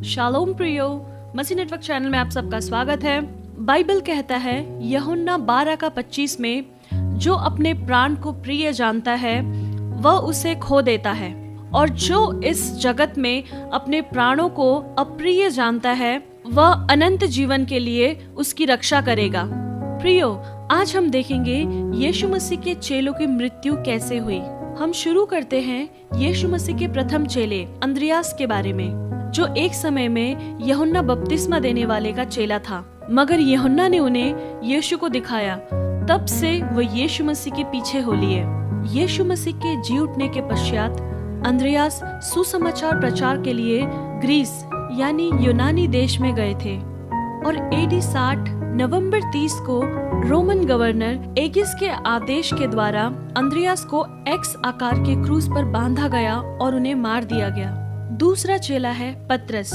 Shalom प्रियो, मसीह network channel में आप सबका स्वागत है। बाइबल कहता है यूहन्ना 12:25 में, जो अपने प्राण को प्रिय जानता है वह उसे खो देता है, और जो इस जगत में अपने प्राणों को अप्रिय जानता है वह अनंत जीवन के लिए उसकी रक्षा करेगा। प्रियो, आज हम देखेंगे यीशु मसीह के चेलों की मृत्यु कैसे हुई। हम शुरू करते हैं यीशु मसीह के प्रथम चेले अंद्रियास के बारे में, जो एक समय में यूहन्ना बपतिस्मा देने वाले का चेला था। मगर यूहन्ना ने उन्हें यीशु को दिखाया, तब से वो यीशु मसीह के पीछे हो लिए। यीशु मसीह के जी उठने के पश्चात अंद्रियास सुसमाचार प्रचार के लिए ग्रीस यानी यूनानी देश में गए थे, और AD 60 नवंबर 30 को रोमन गवर्नर एगिस के आदेश के द्वारा अंद्रियास को X आकार के क्रूज पर बांधा गया और उन्हें मार दिया गया। दूसरा चेला है पतरस।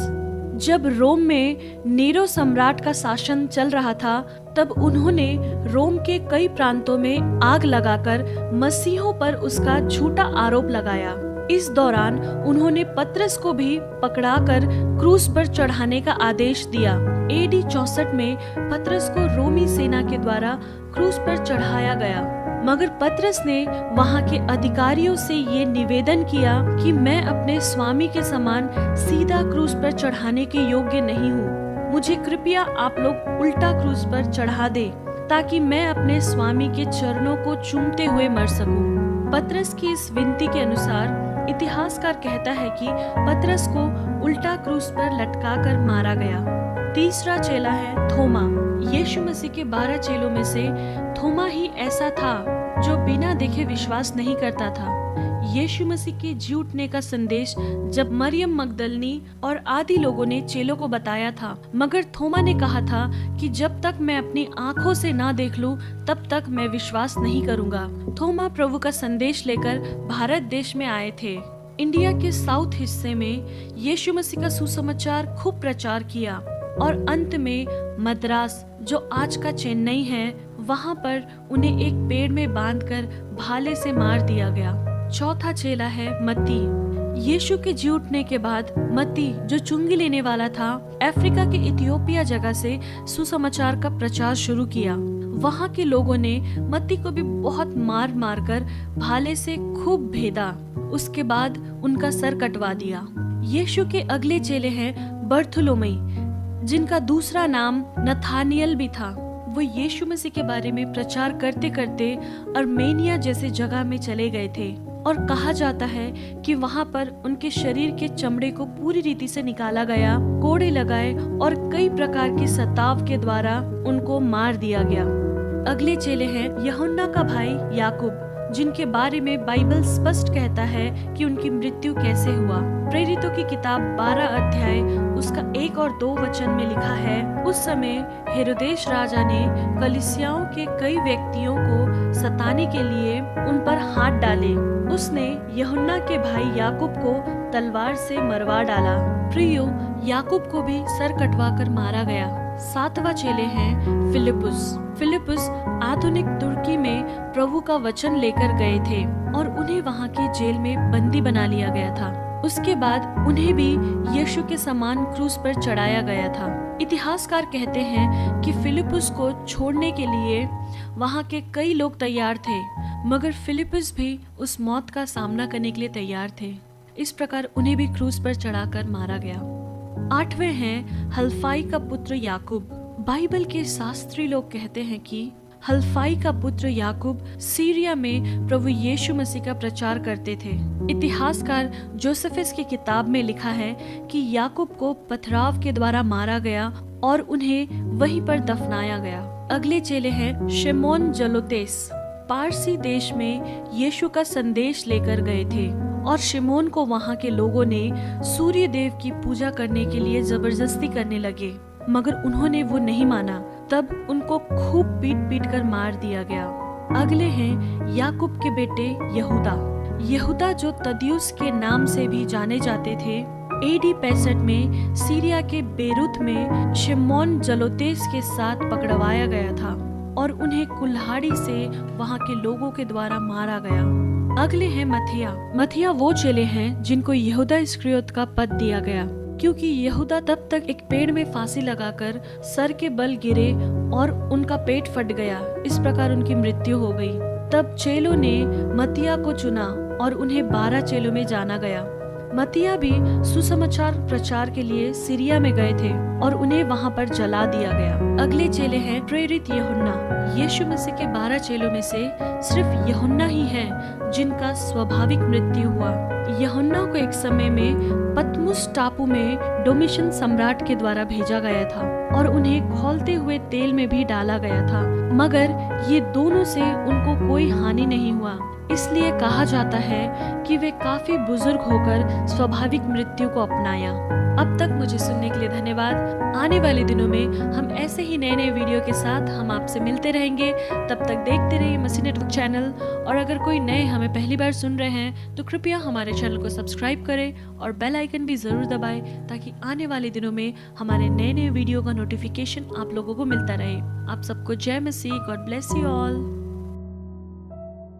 जब रोम में नीरो सम्राट का शासन चल रहा था, तब उन्होंने रोम के कई प्रांतों में आग लगाकर मसीहों पर उसका झूठा आरोप लगाया। इस दौरान उन्होंने पतरस को भी पकड़ाकर क्रूस पर चढ़ाने का आदेश दिया। AD 64 में पतरस को रोमी सेना के द्वारा क्रूस पर चढ़ाया गया, मगर पतरस ने वहां के अधिकारियों से ये निवेदन किया कि मैं अपने स्वामी के समान सीधा क्रूस पर चढ़ाने के योग्य नहीं हूँ। मुझे कृपया आप लोग उल्टा क्रूस पर चढ़ा दे, ताकि मैं अपने स्वामी के चरणों को चूमते हुए मर सकूं। पतरस की इस विनती के अनुसार इतिहासकार कहता है कि पतरस को उल्टा क्रूस पर लटकाकर मारा गया। तीसरा चेला है थोमा। यीशु मसीह के 12 चेलों में से थोमा ही ऐसा था जो बिना देखे विश्वास नहीं करता था। यीशु मसीह के जी उठने का संदेश जब मरियम मगदलनी और आदि लोगों ने चेलों को बताया था, मगर थोमा ने कहा था कि जब तक मैं अपनी आंखों से ना देख लूं, तब तक मैं विश्वास नहीं करूंगा। थोमा प्रभु का संदेश लेकर भारत देश में आए थे। इंडिया के साउथ हिस्से में यीशु मसीह का सुसमाचार खूब प्रचार किया, और अंत में मद्रास, जो आज का चेन्नई है, वहां पर उन्हें एक पेड़ में बांधकर भाले से मार दिया गया। चौथा चेला है मत्ती। यीशु के जी उठने के बाद मत्ती, जो चुंगी लेने वाला था, अफ्रीका के इथियोपिया जगह से सुसमाचार का प्रचार शुरू किया। वहां के लोगों ने मत्ती को भी बहुत मार मार कर भाले से खूब भेदा। उसके बाद उनका सर कटवा दिया। यीशु के अगले चेले हैं बर्थुलोमई, जिनका दूसरा नाम नथानियल भी था। वो यीशु मसीह के बारे में प्रचार करते करते अर्मेनिया जैसे जगह में चले गए थे, और कहा जाता है कि वहां पर उनके शरीर के चमड़े को पूरी रीति से निकाला गया, कोड़े लगाए और कई प्रकार के सताव के द्वारा उनको मार दिया गया। अगले चेले हैं यूहन्ना का भाई याकूब, जिनके बारे में बाइबल स्पष्ट कहता है कि उनकी मृत्यु कैसे हुआ। प्रेरितों की किताब 12 अध्याय उसका 1 और 2 वचन में लिखा है, उस समय हेरोदेश राजा ने कलीसियाओं के कई व्यक्तियों को सताने के लिए उन पर हाथ डाले। उसने यूहन्ना के भाई याकूब को तलवार से मरवा डाला। प्रियो, याकूब को भी सर कटवाकर मारा गया। सातवां चेले हैं फिलिपुस आधुनिक तुर्की में प्रभु का वचन लेकर गए थे, और उन्हें वहां की जेल में बंदी बना लिया गया था। उसके बाद उन्हें भी यीशु के समान क्रूस पर चढ़ाया गया था। इतिहासकार कहते हैं कि फिलिपुस को छोड़ने के लिए वहां के कई लोग तैयार थे, मगर फिलिपुस भी उस मौत का सामना करने के लिए तैयार थे। इस प्रकार उन्हें भी क्रूस पर चढ़ाकर मारा गया। 8वें हैं हल्फाई का पुत्र याकूब। बाइबल के शास्त्री लोग कहते हैं कि हल्फाई का पुत्र याकूब सीरिया में प्रभु यीशु मसीह का प्रचार करते थे। इतिहासकार जोसेफस की किताब में लिखा है कि याकूब को पथराव के द्वारा मारा गया और उन्हें वहीं पर दफनाया गया। अगले चेले हैं शिमोन जलोतेस। पारसी देश में यीशु का संदेश लेकर गए थे, और शिमोन को वहां के लोगों ने सूर्य देव की पूजा करने के लिए जबरदस्ती करने लगे, मगर उन्होंने वो नहीं माना। तब उनको खूब पीट पीट कर मार दिया गया। अगले हैं याकूब के बेटे यहूदा, जो तदियुस के नाम से भी जाने जाते थे। AD 65 में सीरिया के बेरूत में शिमोन जलोतेस के साथ पकड़वाया गया था, और उन्हें कुल्हाड़ी से वहां के लोगों के द्वारा मारा गया। अगले हैं मथिया वो चेले हैं जिनको यहूदा इस्करियोत का पद दिया गया। क्योंकि यहूदा तब तक एक पेड़ में फांसी लगाकर सर के बल गिरे और उनका पेट फट गया। इस प्रकार उनकी मृत्यु हो गई। तब चेलों ने मत्तिया को चुना और उन्हें 12 चेलों में जाना गया। मत्तिया भी सुसमाचार प्रचार के लिए सीरिया में गए थे और उन्हें वहां पर जला दिया गया। अगले चेले हैं प्रेरित यूहन्ना। यीशु मसीह के 12 चेलों में से सिर्फ यूहन्ना ही है जिनका स्वाभाविक मृत्यु हुआ। यूहन्ना को एक समय में पतमुस टापू में डोमिशन सम्राट के द्वारा भेजा गया था और उन्हें खौलते हुए तेल में भी डाला गया था, मगर ये दोनों से उनको कोई हानि नहीं हुआ। इसलिए कहा जाता है कि वे काफी बुजुर्ग होकर स्वाभाविक मृत्यु को अपनाया। अब तक मुझे सुनने के लिए धन्यवाद। आने वाले दिनों में हम ऐसे ही नए नए वीडियो के साथ हम आपसे मिलते रहेंगे। तब तक देखते रहिए मसीह नेटवर्क चैनल। और अगर कोई नए हमें पहली बार सुन रहे हैं तो कृपया हमारे चैनल को सब्सक्राइब करें और बेल आइकन भी जरूर दबाएं, ताकि आने वाले दिनों में हमारे नए नए वीडियो का नोटिफिकेशन आप लोगों को मिलता रहे। आप सबको जय मसीह। God bless you all.